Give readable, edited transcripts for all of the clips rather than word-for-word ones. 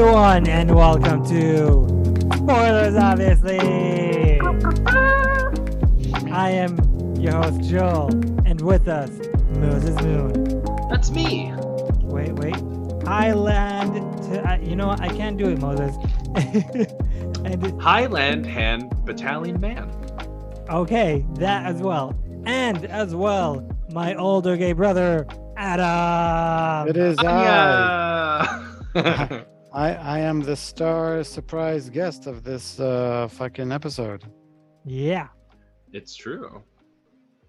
everyone, and welcome to Spoilers, obviously. I am your host, Joel, and with us, Moses Moon. That's me. Wait. Highland. You know what? I can't do it, Moses. Highland Hand Battalion Man. Okay, that as well. And as well, my older gay brother, Adam. It is Yeah. I am the star surprise guest of this fucking episode. Yeah, It's true.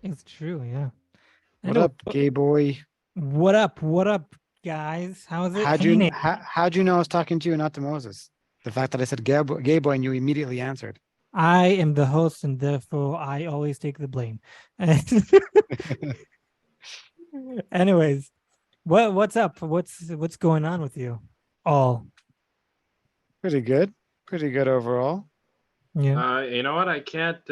it's true, yeah. What up, gay boy? What up, guys? How's it? How'd you know I was talking to you, not to Moses? The fact that I said gay boy and you immediately answered. I am the host, and therefore I always take the blame. Anyways, what's up? What's going on with you all? Pretty good overall. Yeah. You know what? I can't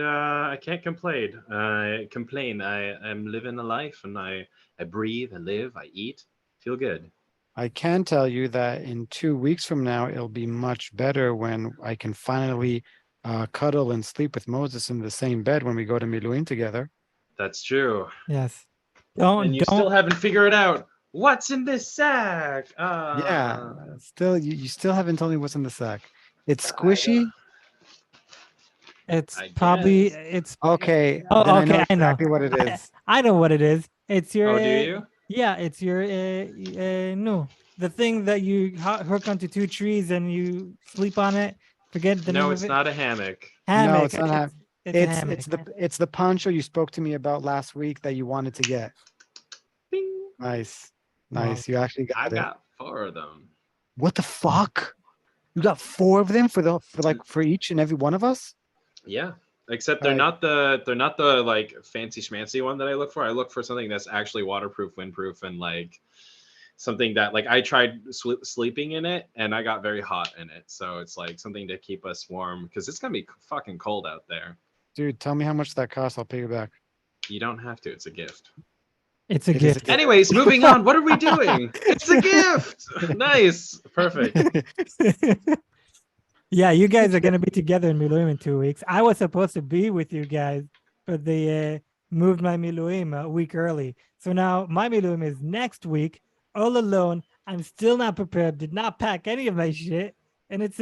complain. I am living a life, and I breathe, I live, I eat. Feel good. I can tell you that in 2 weeks from now, it'll be much better when I can finally cuddle and sleep with Moses in the same bed when we go to Miluim together. That's true. Yes. And you still haven't figured out what's in this sack. Yeah, still you still haven't told me what's in the sack. It's squishy. It's I probably guess. it's Okay. Oh, then okay, I know. exactly what it is. I know what it is. It's your Oh, do you? Yeah, it's your no, the thing that you hook onto two trees and you sleep on it. Forget the name No, of it's it. not a hammock. Hammock. No, it's not It's a hammock. it's the poncho you spoke to me about last week that you wanted to get. Bing. Nice. Wow. You actually got I've it. got 4 of them. What the fuck? You got 4 of them for each and every one of us? Yeah. Except they're Right. not the like fancy schmancy one that I look for. I look for something that's actually waterproof, windproof, and like something that like I tried sleeping in it and I got very hot in it. So it's like something to keep us warm because it's gonna be fucking cold out there. Dude, tell me how much that costs. I'll pay you back. You don't have to. It's a gift. It's a It is a gift. gift. Anyways, moving on. What are we doing? It's a gift. Nice. Perfect. Yeah, you guys are gonna be together in Miluim in 2 weeks. I was supposed to be with you guys, but they moved my Miluim a week early. So now my Miluim is next week, all alone. I'm still not prepared. Did not pack any of my shit, and it's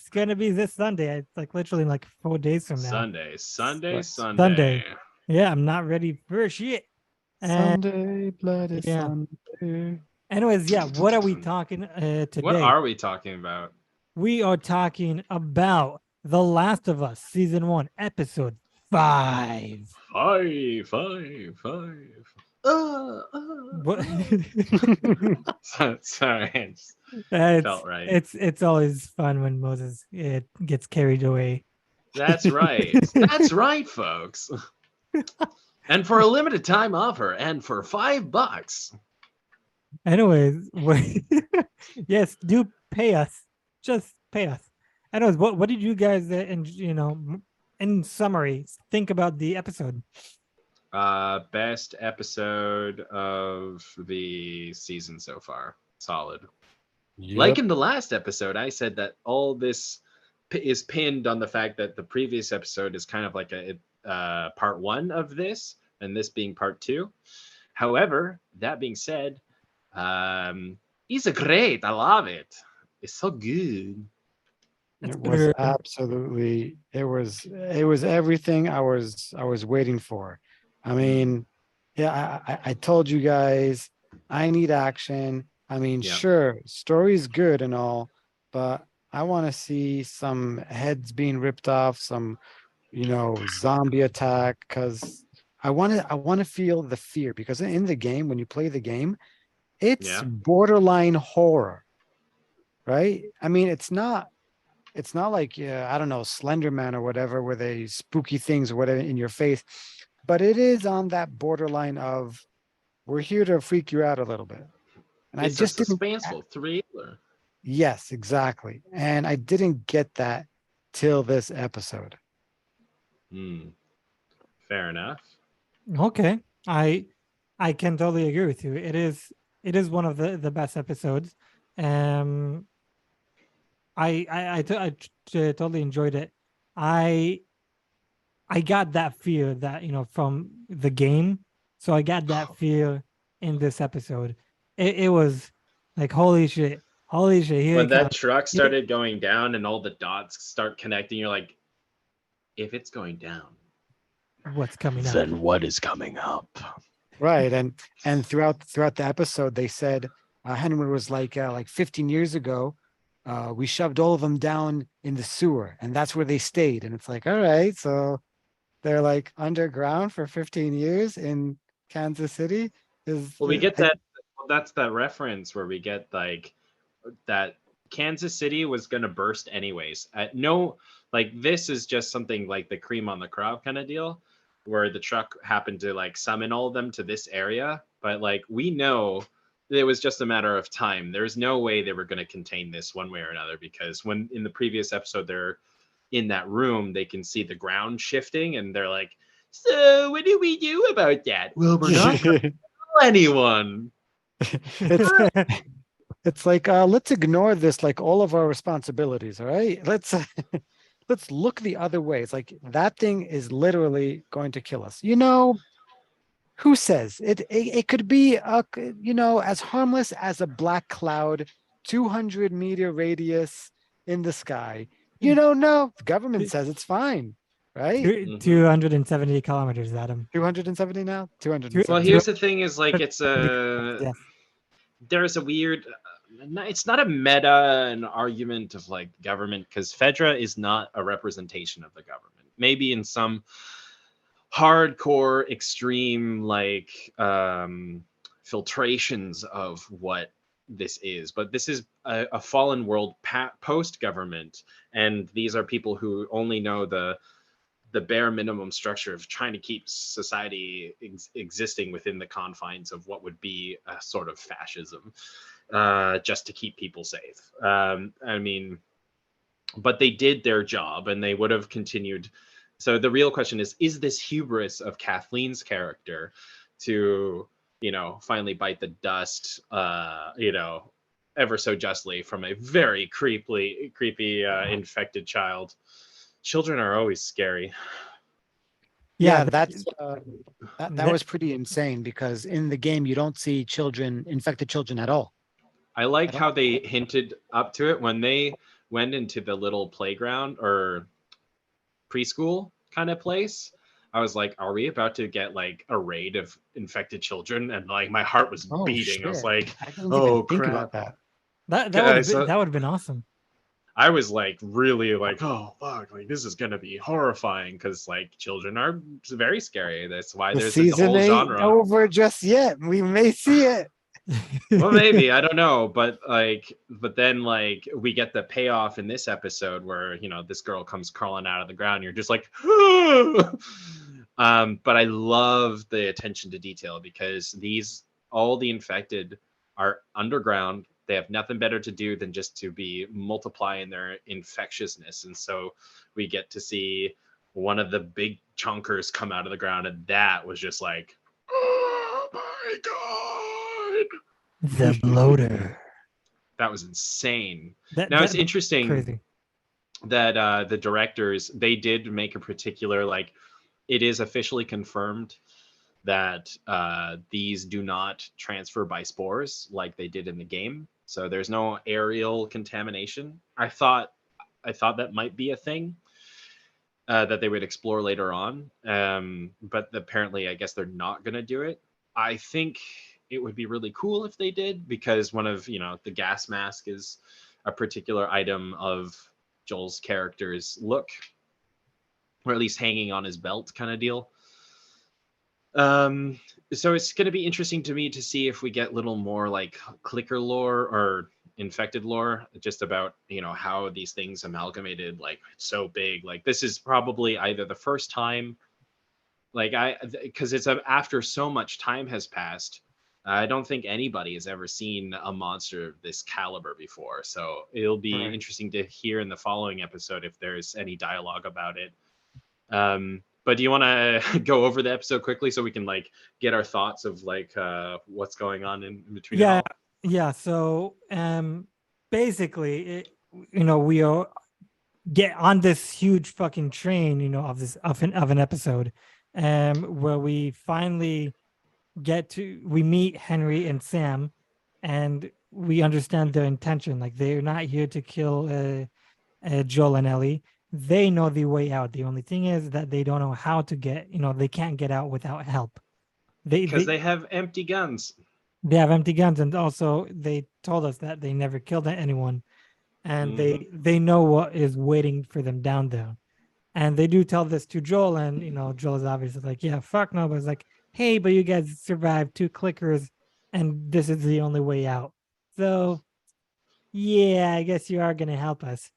gonna be this Sunday. It's like literally like 4 days from now. Sunday. Sunday. Yeah, I'm not ready for shit. And Sunday, bloody yeah. Sunday. anyways, yeah, what are we talking today? What are we talking about? We are talking about The Last of Us, Season 1, Episode 5. 5. What? Sorry, I just it's, felt right. It's always fun when Moses gets carried away. That's right. That's right, folks. And for a limited time offer, and for $5. Anyways, yes, do pay us. Just pay us. Anyways, what did you guys, in summary, think about the episode? Best episode of the season so far. Solid. Yep. Like in the last episode, I said that all this is pinned on the fact that the previous episode is kind of like a part 1 of this, and this being part 2. However, that being said, it's great. I love it. It's so good. That's It was good. absolutely it was everything I was waiting for. I mean, yeah, I told you guys I need action. I mean, Yeah. sure, story's good and all, but I want to see some heads being ripped off, some zombie attack, because I want to feel the fear, because in the game, when you play the game, it's Yeah. borderline horror, right? I mean, it's not like I don't know, Slender Man or whatever, where they spooky things or whatever in your face, but it is on that borderline of we're here to freak you out a little bit. And It's I just a didn't. suspenseful thriller. Yes, exactly. And I didn't get that till this episode. Fair enough. Okay. I can totally agree with you. It is one of the best episodes. totally enjoyed it. I got that feel that from the game, so I got that feel in this episode. It was like holy shit, here When it that comes. truck started going down and all the dots start connecting, you're like, if it's going down, What's coming up? then what is coming up? Right, and throughout the episode, they said Henry was like 15 years ago, we shoved all of them down in the sewer, and that's where they stayed. And it's like, all right, so they're like underground for 15 years in Kansas City. Well, we get that. Well, that's that reference where we get like that Kansas City was gonna burst anyways. No, like this is just something like the cream on the crop kind of deal, where the truck happened to like summon all of them to this area. But like we know it was just a matter of time. There's no way they were going to contain this one way or another, because when in the previous episode they're in that room, they can see the ground shifting and they're like, so what do we do about that? Well, we're not going to tell anyone. It's like let's ignore this, like all of our responsibilities. All right, let's let's look the other way. It's like that thing is literally going to kill us. Who says it could be as harmless as a black cloud, 200-meter radius in the sky. You don't know. The government says it's fine, right? 270 kilometers, Adam. 270 now. 200. Well, here's the thing: is like it's a Yes. there's a weird. It's not a meta an argument of like government, because Fedra is not a representation of the government. Maybe in some hardcore extreme like filtrations of what this is, but this is a fallen world post government, and these are people who only know the bare minimum structure of trying to keep society existing within the confines of what would be a sort of fascism, just to keep people safe. I mean, but they did their job and they would have continued. So the real question is this hubris of Kathleen's character to, finally bite the dust, ever so justly from a very creepy infected child. Children are always scary. Yeah, that's that was pretty insane, because in the game you don't see infected children at all. I like how they hinted up to it when they went into the little playground or preschool kind of place. I was like, are we about to get like a raid of infected children? And like my heart was beating. Shit. I was like, I didn't oh even think crap. about that. That would have been awesome. I was like really like, oh fuck, like this is gonna be horrifying, because like children are very scary. That's why there's a season whole ain't genre. over just yet. We may see it. Well, maybe, I don't know, but then like we get the payoff in this episode where this girl comes crawling out of the ground. You're just like, but I love the attention to detail, because all the infected are underground. They have nothing better to do than just to be multiplying their infectiousness, and so we get to see one of the big chunkers come out of the ground, and that was just like, oh my god, the bloater. that was insane. Now That's it's interesting crazy. that the directors, they did make a particular, like, it is officially confirmed that these do not transfer by spores like they did in the game. So there's no aerial contamination. I thought that might be a thing that they would explore later on. But apparently, I guess they're not going to do it. I think it would be really cool if they did, because one of, the gas mask is a particular item of Joel's character's look, or at least hanging on his belt kind of deal. So it's going to be interesting to me to see if we get little more like clicker lore or infected lore, just about how these things amalgamated like so big. Like this is probably either the first time, like because it's after so much time has passed. I don't think anybody has ever seen a monster of this caliber before, so it'll be interesting to hear in the following episode if there's any dialogue about it. But do you want to go over the episode quickly so we can like get our thoughts of like what's going on in between? Yeah. So basically, we are get on this huge fucking train, of this of an episode, where we finally we meet Henry and Sam, and we understand their intention. Like they're not here to kill Joel and Ellie. They know the way out. The only thing is that they don't know how to they can't get out without help. Because they have empty guns. They have empty guns, and also they told us that they never killed anyone, and they know what is waiting for them down there. And they do tell this to Joel, and Joel is obviously like, yeah, fuck no, but it's like, hey, but you guys survived 2 clickers, and this is the only way out. So, yeah, I guess you are gonna help us.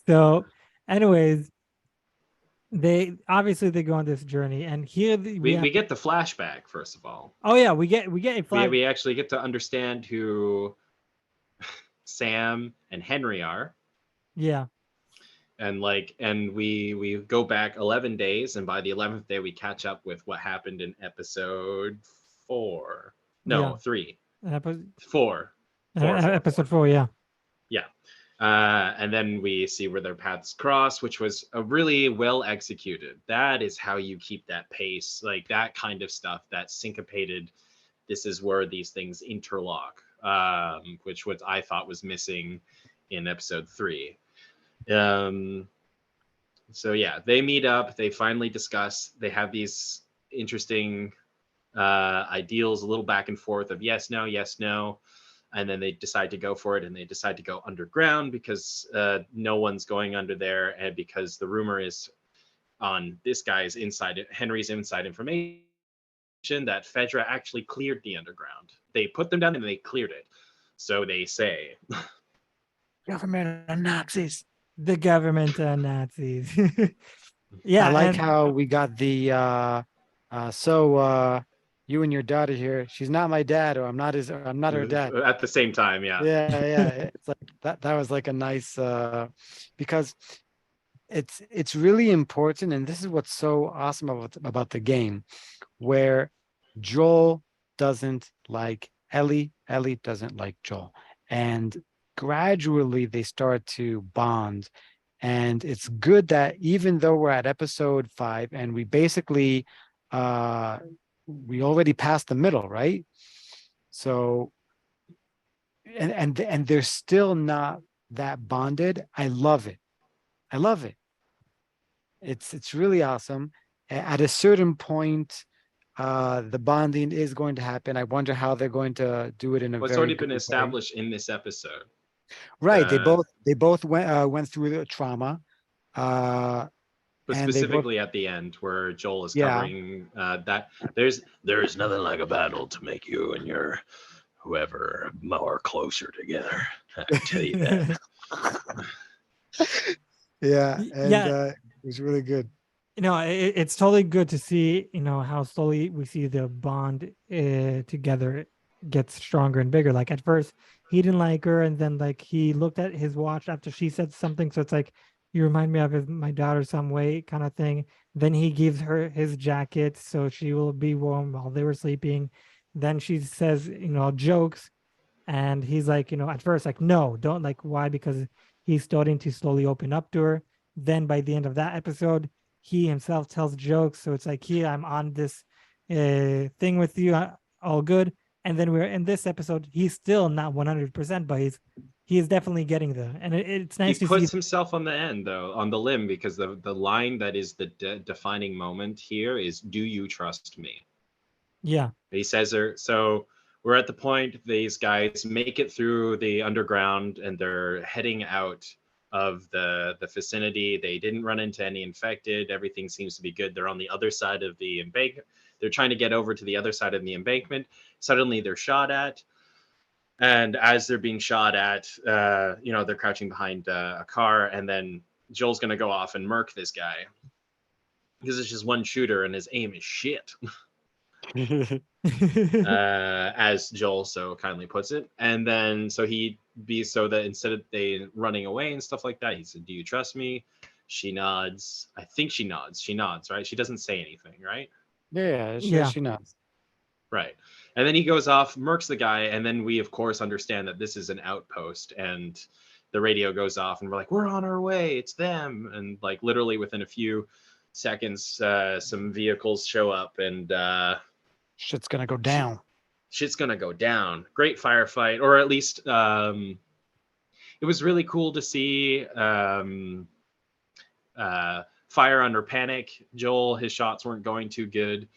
So, anyways, they go on this journey, and here we get the flashback first of all. Oh yeah, we get a flashback. We actually get to understand who Sam and Henry are. Yeah. And we go back 11 days, and by the 11th day we catch up with what happened in episode 4. No, 3. 4. Episode 4, yeah. Yeah. And then we see where their paths cross, which was a really well executed. That is how you keep that pace, like that kind of stuff, that syncopated, this is where these things interlock, which I thought was missing in episode 3. So yeah, they meet up, they finally discuss, they have these interesting ideals, a little back and forth of yes, no, and then they decide to go for it, and they decide to go underground because no one's going under there, and because the rumor is on this guy's Henry's inside information that Fedra actually cleared the underground. They put them down and they cleared it, so they say. Government are Nazis. The government are Nazis. Yeah, I like how we got the you and your daughter here. She's not my dad, or I'm not her dad. At the same time, yeah. Yeah. It's like that was like a nice because it's really important, and this is what's so awesome about the game, where Joel doesn't like Ellie doesn't like Joel, and gradually they start to bond. And it's good that even though we're at episode 5 and we basically we already passed the middle, right? So and they're still not that bonded. I love it. It's really awesome. At a certain point, the bonding is going to happen. I wonder how they're going to do it in a It's already been established in this episode. Right. They both went through the trauma. But specifically at the end, where Joel is covering that there's nothing like a battle to make you and your whoever more closer together. I can tell you that. Yeah, and it was really good. It's totally good to see, how slowly we see the bond together gets stronger and bigger. Like at first he didn't like her, and then like he looked at his watch after she said something, so it's like, you remind me of my daughter some way kind of thing. Then he gives her his jacket so she will be warm while they were sleeping. Then she says, jokes, and he's like, at first like, no, don't, like, why? Because he's starting to slowly open up to her. Then by the end of that episode, he himself tells jokes, so it's like, here, I'm on this thing with you, all good. And then we're in this episode, he's still not 100%, but he is definitely getting there, and it's nice to see. He puts himself on the end, though, on the limb, because the line that is the defining moment here is, "Do you trust me?" Yeah, he says her. So we're at the point these guys make it through the underground, and they're heading out of the vicinity. They didn't run into any infected. Everything seems to be good. They're on the other side of the embankment. They're trying to get over to the other side of the embankment. Suddenly they're shot at. And as they're being shot at, they're crouching behind a car, and then Joel's going to go off and murk this guy because it's just one shooter and his aim is shit. As Joel so kindly puts it. And then so that instead of they running away and stuff like that, he said, "Do you trust me?" She nods. I think she nods. She nods, right? She doesn't say anything, right? Yeah, she nods. Right. And then he goes off, murks the guy, and then we of course understand that this is an outpost, and the radio goes off and we're like, we're on our way, it's them. And like literally within a few seconds, some vehicles show up, and Shit's gonna go down. shit's gonna go down. Great firefight, or at least it was really cool to see fire under panic. Joel, his shots weren't going too good.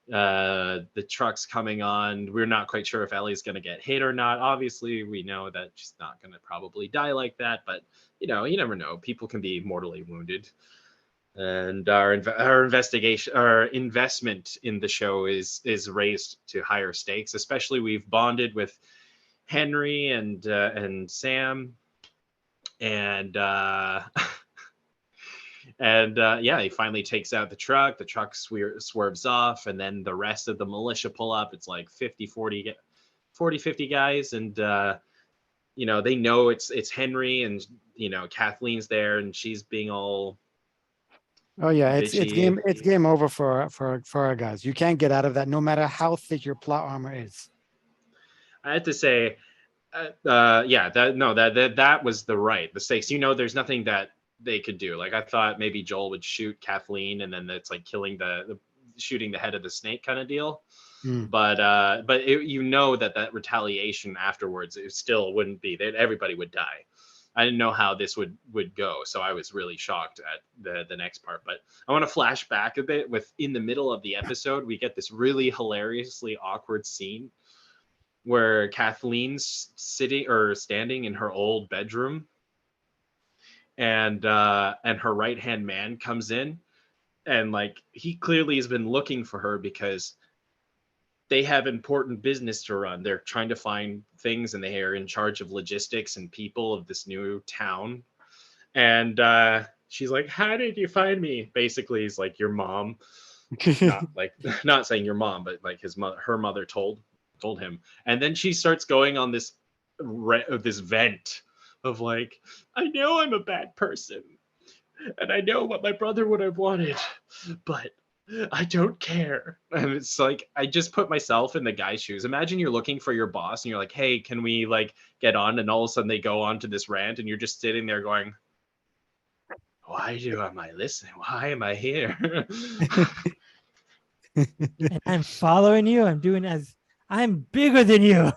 The truck's coming on. We're not quite sure if Ellie's going to get hit or not. Obviously, we know that she's not going to probably die like that, but you know, you never know. People can be mortally wounded. And our investment in the show is raised to higher stakes. Especially, we've bonded with Henry and Sam, and yeah, he finally takes out the truck. The truck swerves off, and then the rest of the militia pull up. It's like 40 50 guys, and you know, they know it's Henry, and you know, Kathleen's there, and she's being all Oh yeah, it's bitchy. game over for our guys. You can't get out of that, no matter how thick your plot armor is. I had to say, yeah, that was the stakes. You know, there's nothing that they could do. Like I thought maybe Joel would shoot Kathleen, and then it's like killing shooting the head of the snake kind of deal. Mm. But you know that retaliation afterwards, it still wouldn't be that everybody would die. I didn't know how this would go, so I was really shocked at the next part. But I want to flash back a bit. In the middle of the episode, we get this really hilariously awkward scene where Kathleen's standing in her old bedroom, and her right hand man comes in, and like he clearly has been looking for her because they have important business to run. They're trying to find things, and they are in charge of logistics and people of this new town. And she's like, "How did you find me?" Basically, he's like, "Your mom." Not saying your mom, but like her mother told him. And then she starts going on this vent of like, "I know I'm a bad person, and I know what my brother would have wanted, but I don't care." And it's like, I just put myself in the guy's shoes. Imagine you're looking for your boss and you're like, "Hey, can we like get on?" And all of a sudden they go on to this rant, and you're just sitting there going, am I listening? Why am I here? And I'm following you. I'm bigger than you.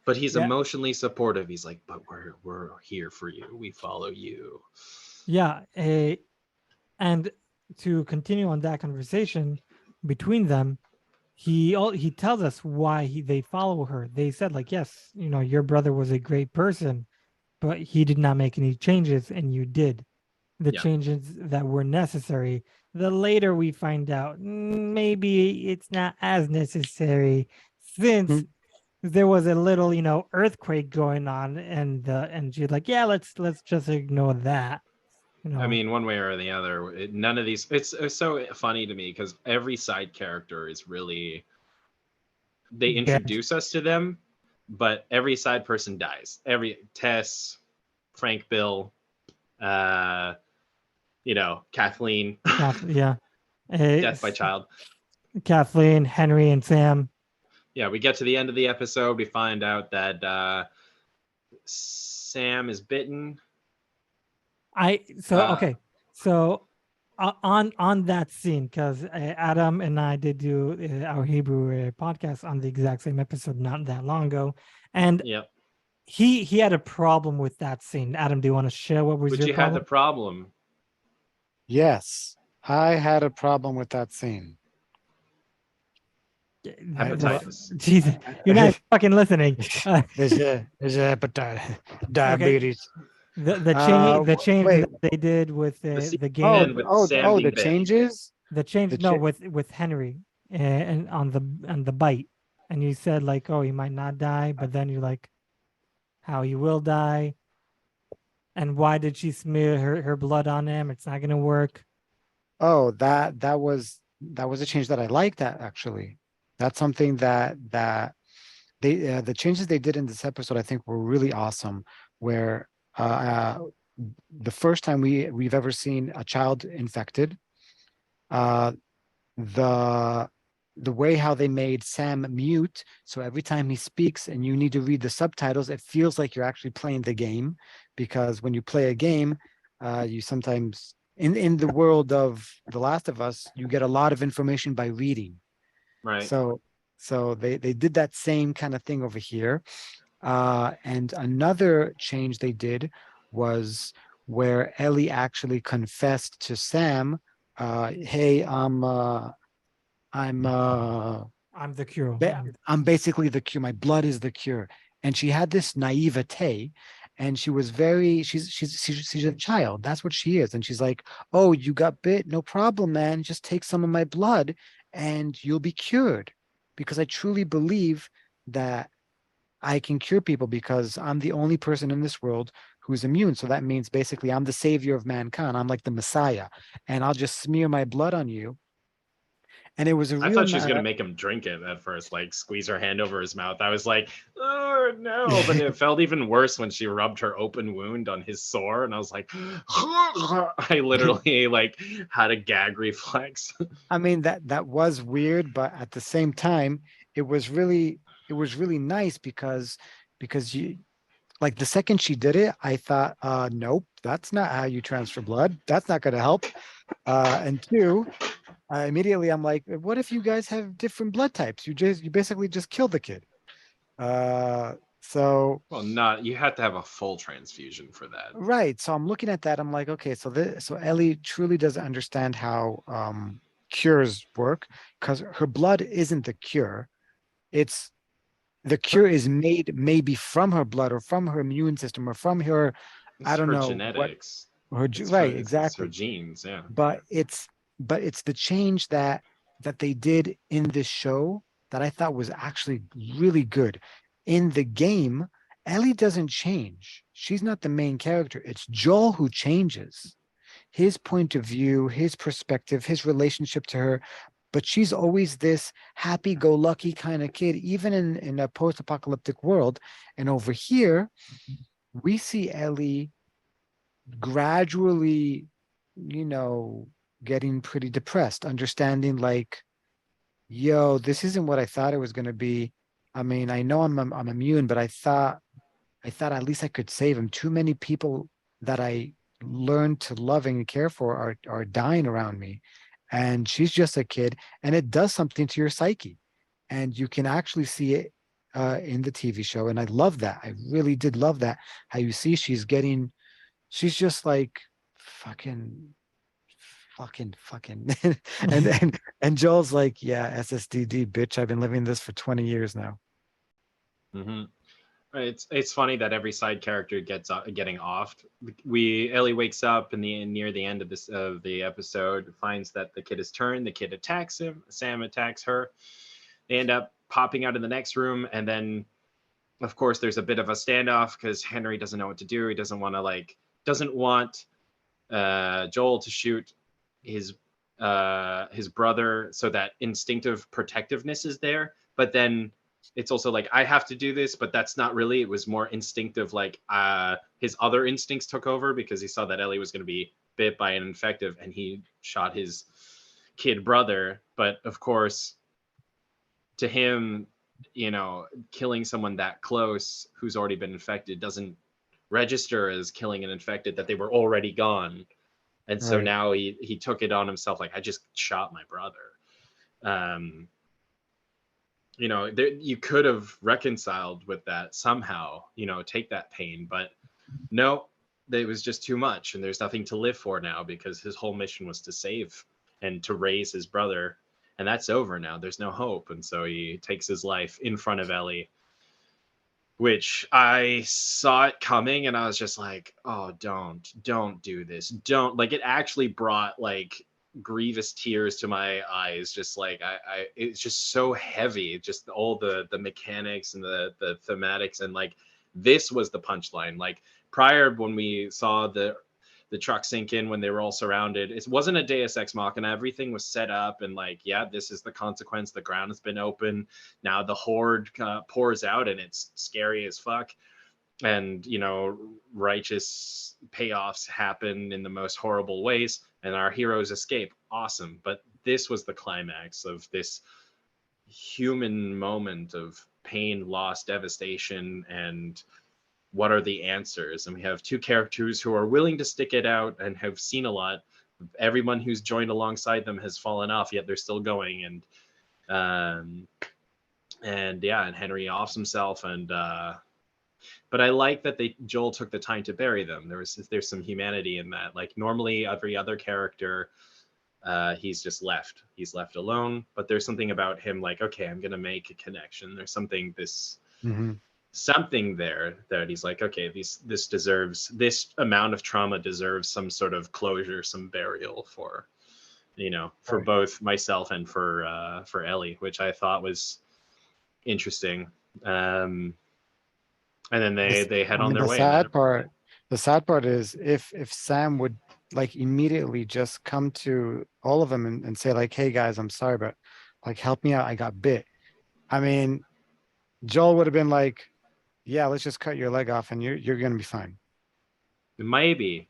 But he's Yeah. emotionally supportive. He's like, "But we're here for you. We follow you." Yeah. And to continue on that conversation between them, he tells us why they follow her. They said like, yes, you know, your brother was a great person, but he did not make any changes, and you did the Yeah. changes that were necessary. The later we find out, maybe it's not as necessary, since there was a little, you know, earthquake going on, and she's like, yeah, let's just ignore that. You know, I mean, one way or the other, none of these. It's so funny to me because every side character is really. They Yeah. introduce us to them, but every side person dies. Every Tess, Frank, Bill, you know, Kathleen, yeah. death by child. Kathleen, Henry, and Sam. Yeah, we get to the end of the episode. We find out that Sam is bitten. Okay, so on that scene, because Adam and I did do our Hebrew podcast on the exact same episode not that long ago, and Yep. he had a problem with that scene. Adam, do you want to share what was But your you problem? had the problem. Yes, I had a problem with that scene. Hepatitis. Jesus, you're not fucking listening. There's a hepatitis, diabetes. The change wait. that they did with The the scene game. end with Sam being The bit. changes. The change, The no, cha- with Henry and on the bite, and you said like, oh, he might not die, but then you're like, how he will die, and why did she smear her blood on him? It's not gonna work. Oh, that was a change that I liked. That actually, that's something that they the changes they did in this episode, I think, were really awesome. Where the first time we've ever seen a child infected, the the way how they made Sam mute, so every time he speaks and you need to read the subtitles, it feels like you're actually playing the game, because when you play a game, you sometimes in the world of The Last of Us, you get a lot of information by reading. Right. So they did that same kind of thing over here. And another change they did was where Ellie actually confessed to Sam, "Hey, I'm I'm the cure. I'm basically the cure. My blood is the cure." And she had this naivete, and she was very she's a child. That's what she is. And she's like, "Oh, you got bit? No problem, man. Just take some of my blood and you'll be cured." Because I truly believe that I can cure people, because I'm the only person in this world who's immune. So that means basically I'm the savior of mankind. I'm like the Messiah, and I'll just smear my blood on you. And it was a I real thought she was gonna make him drink it at first, like squeeze her hand over his mouth. I was like, oh no! But it felt even worse when she rubbed her open wound on his sore, and I was like, I literally like had a gag reflex. I mean, that was weird, but at the same time, it was really nice, because you, like, the second she did it, I thought, nope, that's not how you transfer blood. That's not going to help. And two, immediately I'm like, what if you guys have different blood types? You basically just killed the kid. So Well, not you have to have a full transfusion for that. right. So I'm looking at that. I'm like, okay, so Ellie truly doesn't understand how cures work, because her blood isn't the cure. It's the cure is made maybe from her blood, or from her immune system, or from her, I It's don't her know what, genetics. right, It's her exactly. genes. Yeah. But it's the change that they did in this show that I thought was actually really good. In the game, Ellie doesn't change. She's not the main character. It's Joel who changes. His point of view, his perspective, his relationship to her. But she's always this happy-go-lucky kind of kid, even in a post-apocalyptic world. And over here, we see Ellie gradually, you know, getting pretty depressed, understanding like, yo, this isn't what I thought it was going to be. I mean, I know I'm immune, but I thought at least I could save him. Too many people that I learned to love and care for are dying around me. And she's just a kid, and it does something to your psyche. And you can actually see it in the TV show. And I love that. I really did love that. How you see she's just like fucking fucking and Joel's like, yeah, SSDD, bitch. I've been living this for 20 years now. Hmm. It's funny that every side character gets getting offed. Ellie wakes up in the near the end of the episode, finds that the kid has turned. The kid attacks him. Sam attacks her. They end up popping out of the next room, and then of course there's a bit of a standoff because Henry doesn't know what to do. He doesn't want Joel to shoot his brother, so that instinctive protectiveness is there. But then it's also like, I have to do this, but that's not really. It was more instinctive, like his other instincts took over because he saw that Ellie was going to be bit by an infective, and he shot his kid brother. But of course, to him, killing someone that close who's already been infected doesn't register as killing an infected, that they were already gone. And so Right. now he took it on himself, like, I just shot my brother. You could have reconciled with that somehow, take that pain, but no, it was just too much, and there's nothing to live for now, because his whole mission was to save and to raise his brother, and that's over now. There's no hope, and so he takes his life in front of Ellie, which I saw it coming, and I was just like, oh, don't do this. Don't. Like, it actually brought like grievous tears to my eyes. Just like, it's just so heavy, just all the mechanics and the thematics, and like, this was the punchline. Like, prior, when we saw the truck sink in, when they were all surrounded, it wasn't a Deus Ex Machina. Everything was set up, and like, yeah, this is the consequence. The ground has been open. Now the horde pours out, and it's scary as fuck. And righteous payoffs happen in the most horrible ways, and our heroes escape. Awesome. But this was the climax of this human moment of pain, loss, devastation, and what are the answers. And we have two characters who are willing to stick it out and have seen a lot. Everyone who's joined alongside them has fallen off, yet they're still going. And yeah, and Henry offs himself, and but I like that Joel took the time to bury them. There's some humanity in that. Like normally every other character, he's just left. He's left alone. But there's something about him like, okay, I'm gonna make a connection. There's something something there that he's like, okay, this amount of trauma deserves some sort of closure, some burial for Right. both myself and for Ellie, which I thought was interesting. And then they head I on mean, their the way. sad part is if Sam would like immediately just come to all of them and say like, hey guys, I'm sorry, but like help me out, I got bit. I mean, Joel would have been like, yeah, let's just cut your leg off and you're gonna be fine. Maybe.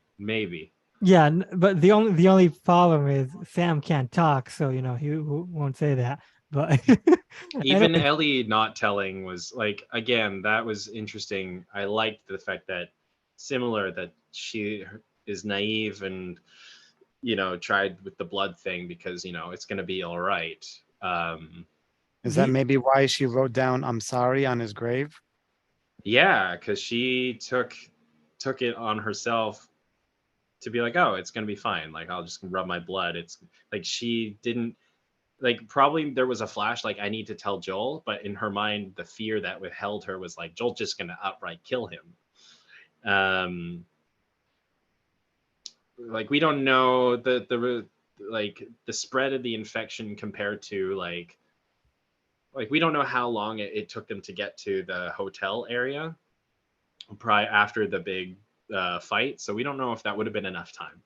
Yeah, but the only problem is Sam can't talk, so he won't say that. But Even anyway, Ellie not telling was like, again, that was interesting. I liked the fact that that she is naive and tried with the blood thing because it's gonna be all right. Is that the, maybe why she wrote down I'm sorry on his grave? Yeah, because she took it on herself to be like, oh, it's gonna be fine. Like I'll just rub my blood. It's like she didn't like probably there was a flash like I need to tell Joel, but in her mind the fear that withheld her was like Joel's just gonna outright kill him. Like we don't know the spread of the infection compared to like we don't know how long it took them to get to the hotel area after the big fight, so we don't know if that would have been enough time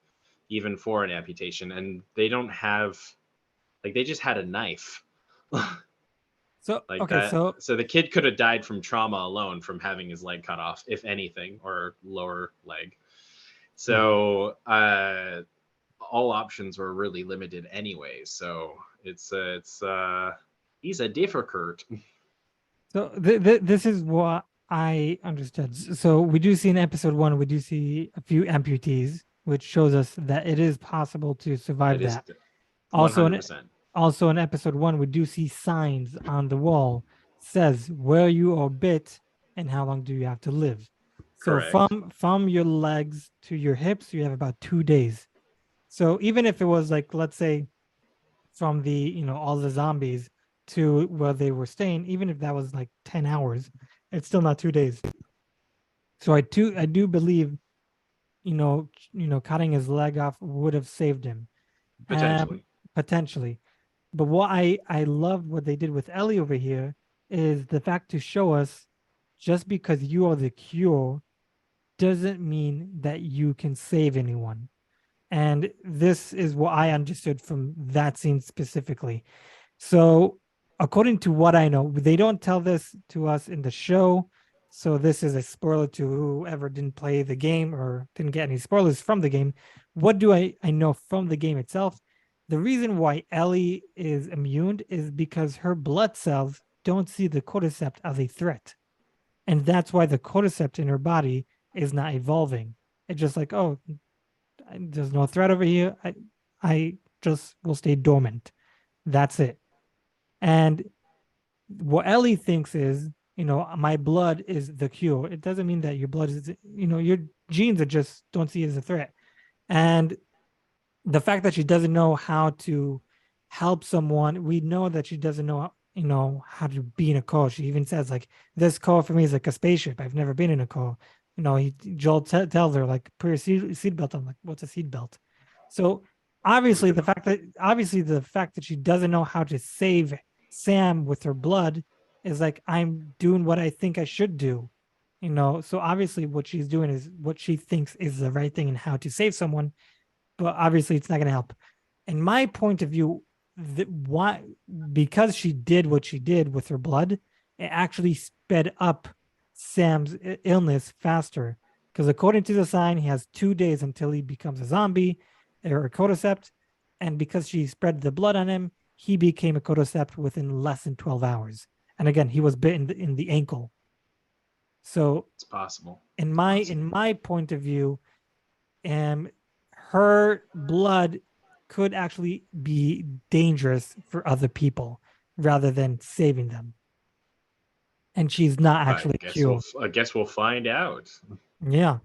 even for an amputation. And they don't have they just had a knife. so Like okay, that. So the kid could have died from trauma alone from having his leg cut off, if anything, or lower leg. So all options were really limited anyway. So it's he's a difficult. so this is what I understood. So we do see in episode 1, we do see a few amputees, which shows us that it is possible to survive It is that. Also, 100%. Also in episode 1, we do see signs on the wall says where you are bit and how long do you have to live. So Correct. from your legs to your hips, you have about 2 days. So even if it was like, let's say, from the all the zombies to where they were staying, even if that was like 10 hours, it's still not 2 days. So I do believe cutting his leg off would have saved him. Potentially. Potentially. But what I loved what they did with Ellie over here is the fact to show us just because you are the cure doesn't mean that you can save anyone. And this is what I understood from that scene specifically. So, according to what I know, they don't tell this to us in the show. So, this is a spoiler to whoever didn't play the game or didn't get any spoilers from the game. What do I know from the game itself? The reason why Ellie is immune is because her blood cells don't see the cordyceps as a threat. And that's why the cordyceps in her body is not evolving. It's just like, oh, there's no threat over here. I just will stay dormant. That's it. And what Ellie thinks is, my blood is the cure. It doesn't mean that your blood is, your genes are just don't see it as a threat. And the fact that she doesn't know how to help someone, we know that she doesn't know, how to be in a car. She even says like, this car for me is like a spaceship. I've never been in a car. Joel tells her like, put your seatbelt on. Like, what's a seatbelt? So obviously the fact that she doesn't know how to save Sam with her blood is like, I'm doing what I think I should do. So obviously what she's doing is what she thinks is the right thing and how to save someone, but obviously it's not going to help. In my point of view, because she did what she did with her blood, it actually sped up Sam's illness faster. Because according to the sign, he has 2 days until he becomes a zombie or a cordyceps. And because she spread the blood on him, he became a cordyceps within less than 12 hours. And again, he was bitten in the ankle. So It's possible. in my point of view, her blood could actually be dangerous for other people rather than saving them. And she's not actually cured. I guess we'll find out. Yeah.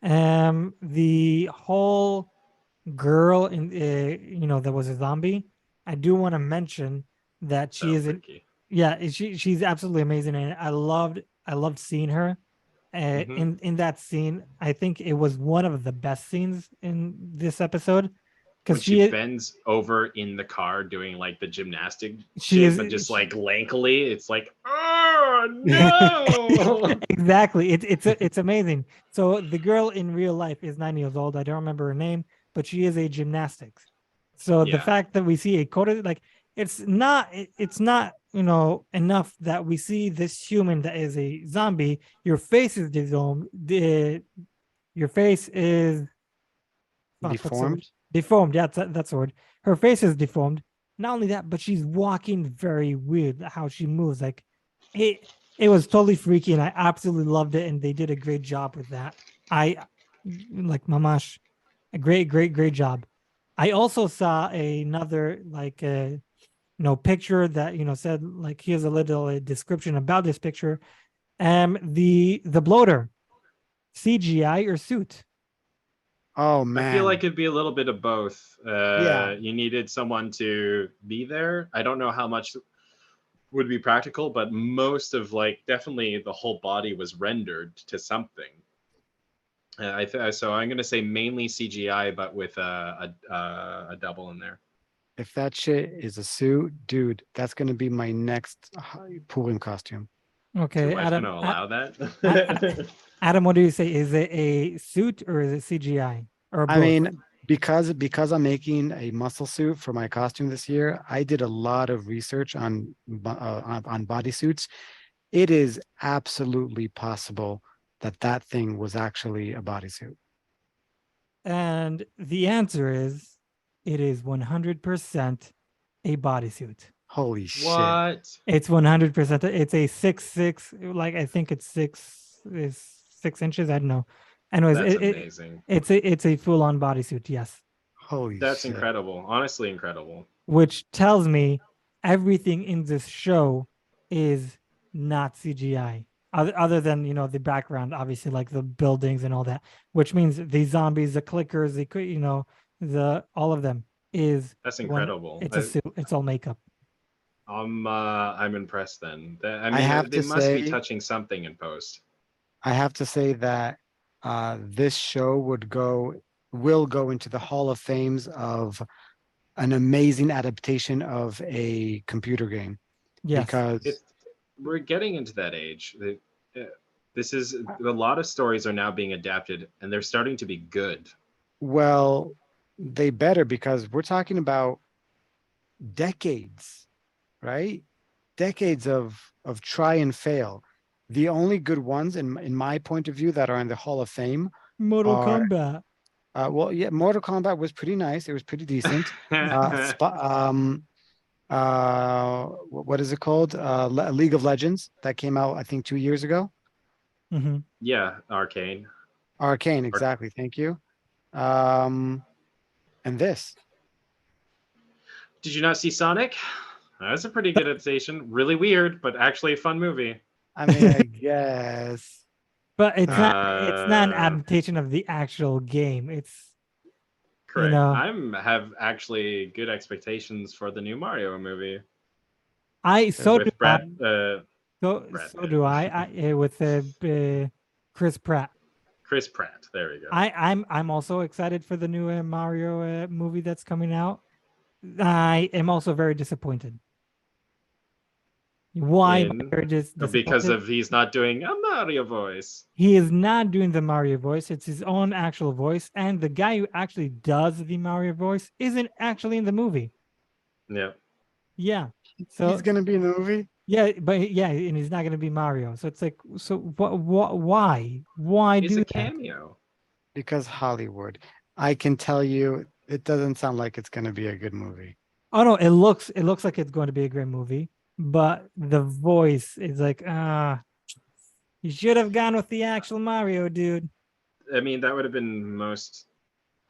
The whole girl in that was a zombie. I do want to mention that she So is freaky. she's absolutely amazing, and I loved seeing her Mhm. in that scene. I think it was one of the best scenes in this episode When because she bends over in the car doing like the gymnastic She shit, is- but just she- like lankily, it's like, oh no. exactly. It's amazing. So the girl in real life is 9 years old. I don't remember her name, but she is a gymnastics. So the Yeah. fact that we see a coated like it's not enough that we see this human that is a zombie. Your face is deformed. Your face is fuck, what's the word? Deformed. Deformed. Yeah, that's the word. Her face is deformed. Not only that, but she's walking very weird. How she moves, like it was totally freaky, and I absolutely loved it. And they did a great job with that. I like Mamash, a great job. I also saw another picture that said like here's a little description about this picture. The bloater, CGI or suit? Oh man. I feel like it'd be a little bit of both. Yeah. You needed someone to be there. I don't know how much would be practical, but most of definitely the whole body was rendered to something. So I'm going to say mainly CGI, but with a double in there. If that shit is a suit, dude, that's gonna be my next pooling costume. Okay, Your wife's Adam. going to allow that? Adam, what do you say? Is it a suit or is it CGI or both? I mean, because I'm making a muscle suit for my costume this year, I did a lot of research on bodysuits. It is absolutely possible that thing was actually a bodysuit. And the answer is, it is 100% a bodysuit. Holy shit! What? It's 100%. It's a 6'6", like I think it's 6 inches. I don't know. Anyways, That's amazing. it's a full-on bodysuit. Yes. Holy That's shit. incredible. Honestly, incredible. Which tells me everything in this show is not CGI. Other than the background, obviously, like the buildings and all that, which means the zombies, the clickers, the all of them is That's incredible. It's a suit. It's all makeup. I'm impressed then. I mean, have they to must be say- touching something in post. I have to say that this show will go into the Hall of Fames of an amazing adaptation of a computer game. Yes. Because We're getting into that age. This is a lot of stories are now being adapted, and they're starting to be good. well, they better, because we're talking about decades, right? Decades of try and fail. The only good ones in my point of view that are in the Hall of Fame Mortal are- Kombat. well, yeah, Mortal Kombat was pretty nice. It was pretty decent. What is it called? League of Legends that came out, I think, 2 years ago. Hmm. Yeah, Arcane. Arcane, exactly. Thank you. And this. Did you not see Sonic? That's a pretty good adaptation. Really weird, but actually a fun movie. I mean, I guess. But it's not an Uh, adaptation of the actual game. It's Correct. know. I'm have actually good expectations for the new Mario movie so do with Brad. so Brad so Pitt. do I with Chris Pratt. Chris Pratt. There we go. I'm also excited for the new Mario movie that's coming out. I am also very disappointed. Why? In- Very because disappointed? of he's not doing a Mario voice. He is not doing the Mario voice. It's his own actual voice, and the guy who actually does the Mario voice isn't actually in the movie. Yeah. Yeah. So He's gonna be in the movie. yeah, but yeah, and he's not going to be Mario. So it's like, so why? Why It's do a that? cameo. Because Hollywood. I can tell you, it doesn't sound like it's gonna be a good movie. Oh no, it looks like it's going to be a great movie, but the voice is like, you should have gone with the actual Mario, dude. I mean, that would have been most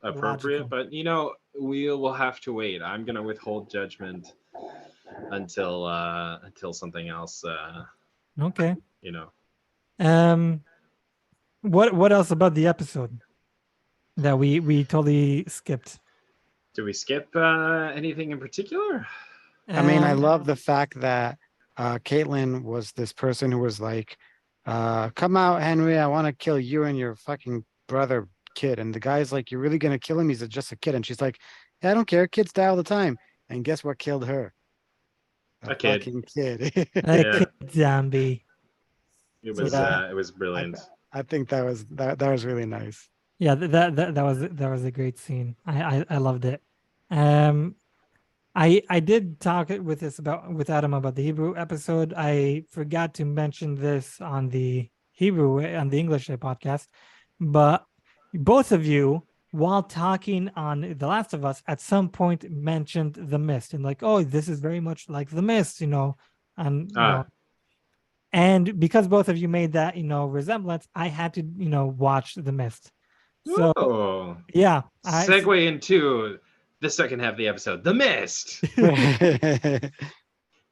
appropriate, Logical. but we will have to wait. I'm gonna withhold judgment until something else. Okay. You know, Um, what else about the episode that we totally skipped? do we skip anything in particular? I mean, I Um, love the fact that Caitlyn was this person who was like, come out, Henry, I want to kill you and your fucking brother kid. And the guy's like, you're really gonna kill him? He's just a kid. And she's like, yeah, I don't care. Kids die all the time. And guess what killed her? A A kid. fucking kid. a Yeah. kid zombie. It So was that- it was brilliant. I think that was really nice. Yeah, that was a great scene. I loved it. Um, I did talk with Adam about the Hebrew episode. I forgot to mention this on the English podcast, but both of you, while talking on The Last of Us, at some point mentioned The Mist and like, oh, this is very much like The Mist, and and because both of you made that resemblance, I had to watch The Mist. So Oh, yeah, segue into the second half of the episode. The Mist.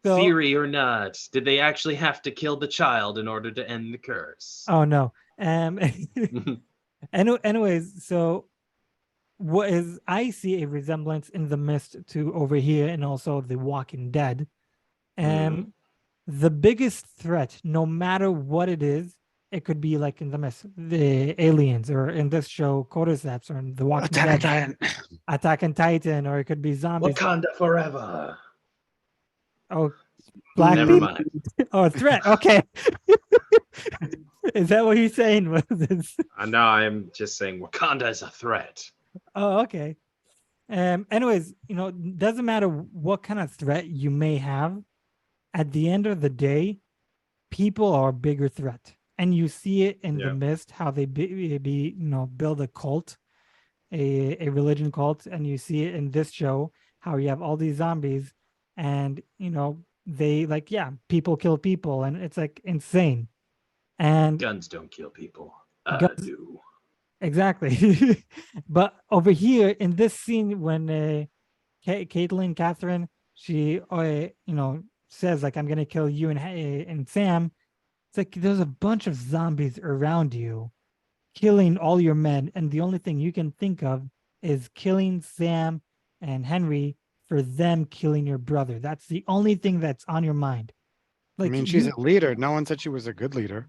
So- Theory or not, did they actually have to kill the child in order to end the curse? Oh no. Anyways, so what is I see a resemblance in The Mist to over here and also The Walking Dead. Mhm. The biggest threat, no matter what it is, it could be like in The Mist, the aliens, or in this show, Cordyceps, or in The Walking Attack Dead, on Titan. Attack on Titan, or it could be zombies. Wakanda forever. Oh, Black Never people. mind. Oh, threat. Okay. Is that what you're saying? Was this? No, I'm just saying Wakanda is a threat. Oh, okay. Anyways, doesn't matter what kind of threat you may have. At the end of the day, people are a bigger threat, and you see it in The Yeah. Mist how they build a cult, a religion cult, and you see it in this show how you have all these zombies, and they people kill people, and it's like insane. And Guns don't kill people. Guns- Do. exactly. But over here in this scene, when Catherine, she says like, I'm gonna kill you and Sam. It's like there's a bunch of zombies around you, killing all your men, and the only thing you can think of is killing Sam and Henry for them killing your brother. That's the only thing that's on your mind. I mean, she's a leader. No one said she was a good leader.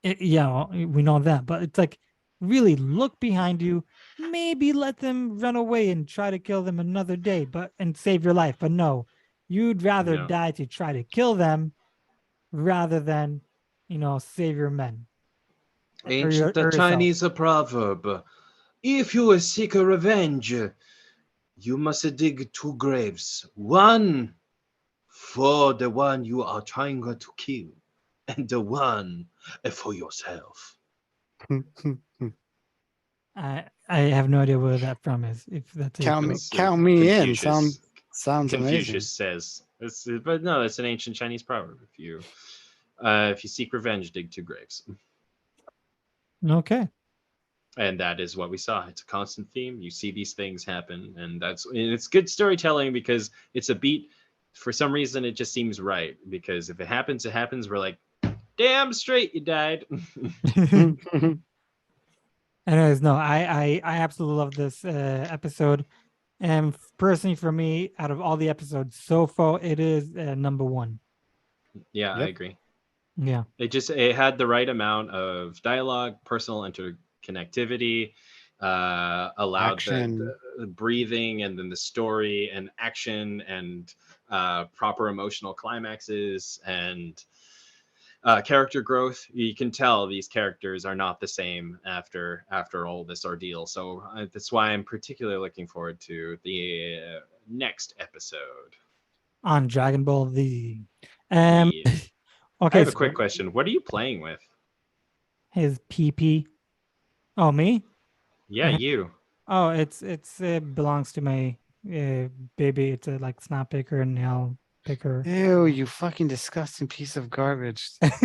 Yeah, well, we know that, but it's like, really look behind you, maybe let them run away and try to kill them another day, and save your life. But no, you'd rather No. die to try to kill them rather than save your men. Ancient or yourself. Chinese proverb. If you seek a revenge, you must dig two graves. One for the one you are trying to kill, and the one for yourself. I have no idea where that from is. If that's a Count me, It's, count me in. Confucius. Sounds Confucius amazing. says, but no, it's an ancient Chinese proverb. If you seek revenge, dig two graves. Okay. And that is what we saw. It's a constant theme. You see these things happen, and it's good storytelling because it's a beat. For some reason, it just seems right, because if it happens, it happens. We're like, damn straight, you died. Anyways, no, I absolutely love this episode, and personally for me, out of all the episodes so far, it is number one. Yeah, I Yep. agree. Yeah. It had the right amount of dialogue, personal interconnectivity, allowed Action. the breathing, and then the story and action, and proper emotional climaxes, and character growth. You can tell these characters are not the same after all this ordeal. So that's why I'm particularly looking forward to the next episode. On Dragon Ball Z. Yeah. I Okay, have a so quick question. What are you playing with? his PP. Oh, me? Yeah, Mhm. you. Oh, it belongs to my baby. It's a like snap picker, nail picker. Ew, you fucking disgusting piece of garbage. Ugh.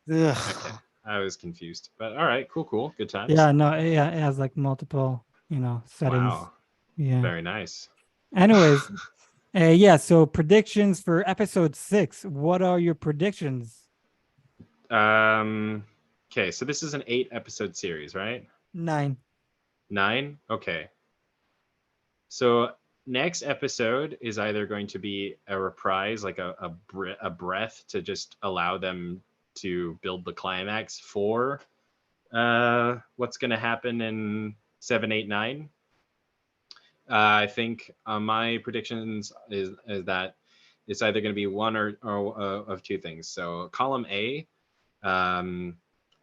Okay, I was confused, but all right, cool, good times. Yeah, no, yeah, it has like multiple, settings. Wow, Yeah. very nice. Anyways, yeah. So predictions for episode 6. What are your predictions? Okay, so this is an 8-episode series, right? 9. 9. Okay. So next episode is either going to be a reprise, like a breath to just allow them to build the climax for what's going to happen in 7, 8, 9. I think my predictions is that it's either going to be one or of two things. So column A,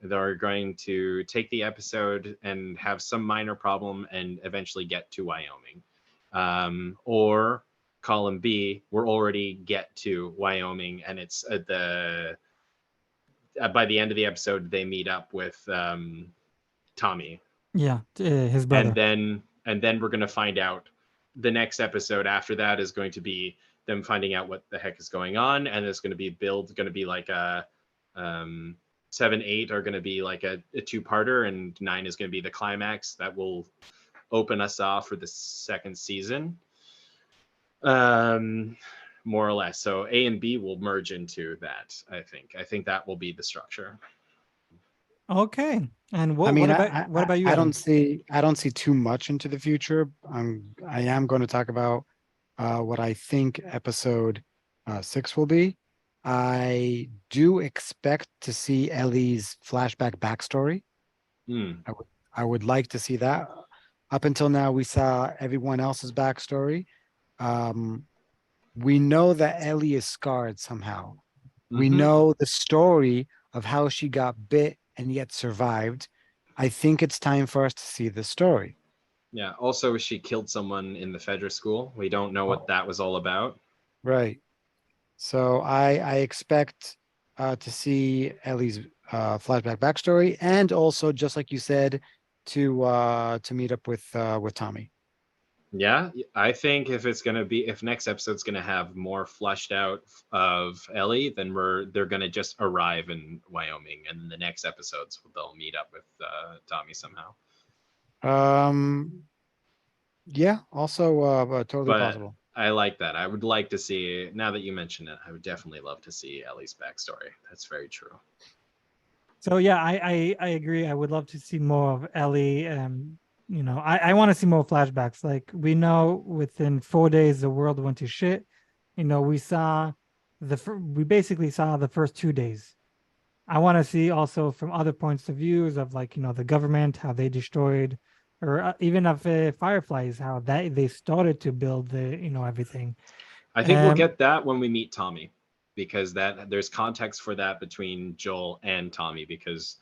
they're going to take the episode and have some minor problem and eventually get to Wyoming. Or column B, we're already get to Wyoming, and it's by the end of the episode they meet up with Tommy. Yeah, his brother. And then we're going to find out. The next episode after that is going to be them finding out what the heck is going on, and it's going to be going to be like a 7, 8 are going to be like a 2-parter, and 9 is going to be the climax that will open us off for the second season. More or less. So A and B will merge into that. I think that will be the structure. Okay. And what, I mean, what about you? I Adam? don't see too much into the future. I am going to talk about what I think episode 6 will be. I do expect to see Ellie's flashback backstory. I would like to see that. Up until now, we saw everyone else's backstory. We know that Ellie is scarred somehow. We know the story of how she got bit and yet survived. I think it's time for us to see the story. Yeah. Also, she killed someone in the Fedra school. We don't know what that was all about. Right. So I expect to see Ellie's flashback backstory, and also, just like you said, to meet up with Tommy. Yeah, I think if next episode's gonna have more fleshed out of Ellie, then they're gonna just arrive in Wyoming, and the next episodes they'll meet up with Tommy somehow. Yeah, also totally But possible. I like that. I would like to see, now that you mention it, I would definitely love to see Ellie's backstory. That's very true. So yeah, I agree. I would love to see more of Ellie. I want to see more flashbacks. Like we know within 4 days the world went to shit. We saw we basically saw the first 2 days. I want to see also from other points of views of like the government, how they destroyed, or even of Fireflies, how they started to build the everything. I think we'll get that when we meet Tommy, because there's context for that between Joel and Tommy, because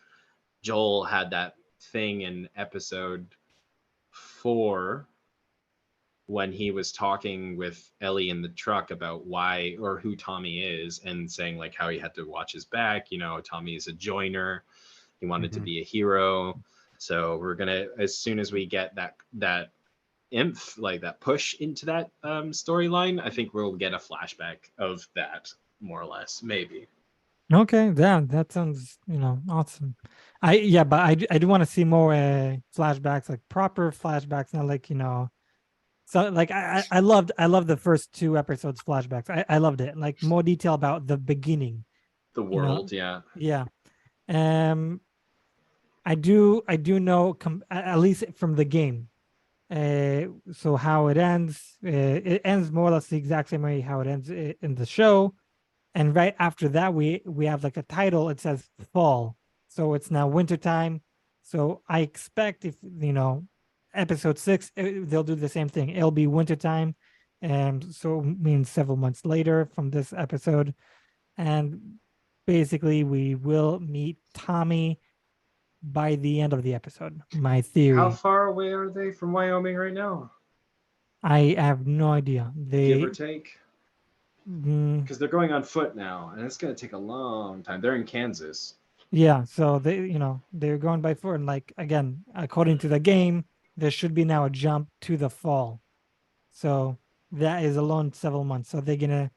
Joel had that thing in episode 4 when he was talking with Ellie in the truck about why or who Tommy is, and saying like how he had to watch his back. Tommy is a joiner. He wanted to be a hero. So we're gonna, as soon as we get that imph, like that push into that storyline, I think we'll get a flashback of that, more or less, maybe. Okay, yeah, that sounds awesome. But I do want to see more flashbacks, like proper flashbacks, not like So like I loved the first 2 episodes flashbacks. I loved it. Like more detail about the beginning. The world, yeah. Yeah. I do know at least from the game. So how it ends, it ends more or less the exact same way how it ends in the show. And right after that, we have like a title. It says fall, so it's now wintertime. So I expect if episode 6, they'll do the same thing. It'll be wintertime, and so it means several months later from this episode, and basically we will meet Tommy by the end of the episode. My theory. How far away are they from Wyoming right now? I have no idea. Give or take. Because they're going on foot now, and it's going to take a long time. They're in Kansas. Yeah, so they're going by foot, and like again, according to the game, there should be now a jump to the fall. So that is alone several months. So they're gonna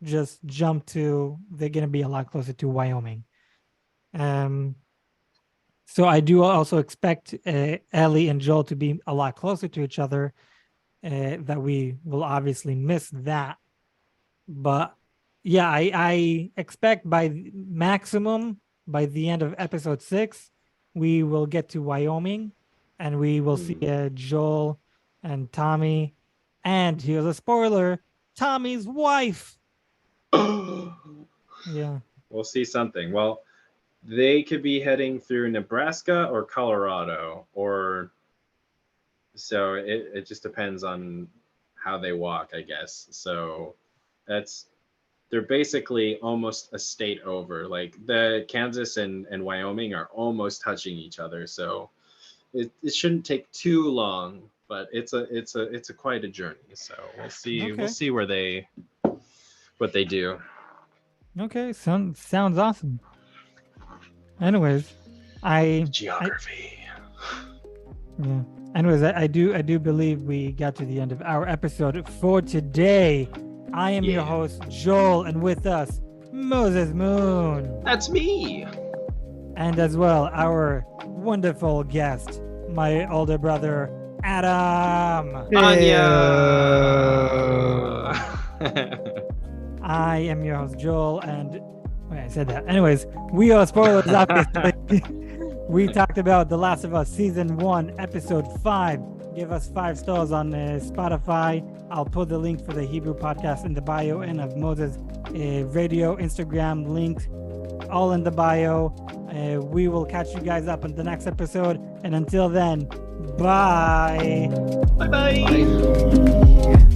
just they're gonna be a lot closer to Wyoming. So I do also expect Ellie and Joel to be a lot closer to each other. That we will obviously miss that, but yeah, I expect by maximum by the end of episode 6, we will get to Wyoming, and we will see Joel and Tommy, and here's a spoiler: Tommy's wife. Yeah. We'll see something. Well, they could be heading through Nebraska or Colorado, or so it just depends on how they walk, I guess. So they're basically almost a state over. Like the Kansas and Wyoming are almost touching each other. So it shouldn't take too long, but it's a quite a journey. So we'll see. Okay. We'll see what they do. Okay. Sounds awesome. Anyways, Geography. Yeah. Anyways, I do believe we got to the end of our episode for today. I am your host, Joel, and with us, Moses Moon. That's me. And as well, our wonderful guest, my older brother, Adam. Anya. I am your host, Joel, and wait, I said that. Anyways, we are spoilers, obviously. We talked about The Last of Us Season 1, Episode 5. Give us 5 stars on Spotify. I'll put the link for the Hebrew podcast in the bio and of Moses' radio, Instagram link, all in the bio. We will catch you guys up in the next episode. And until then, bye. Bye-bye.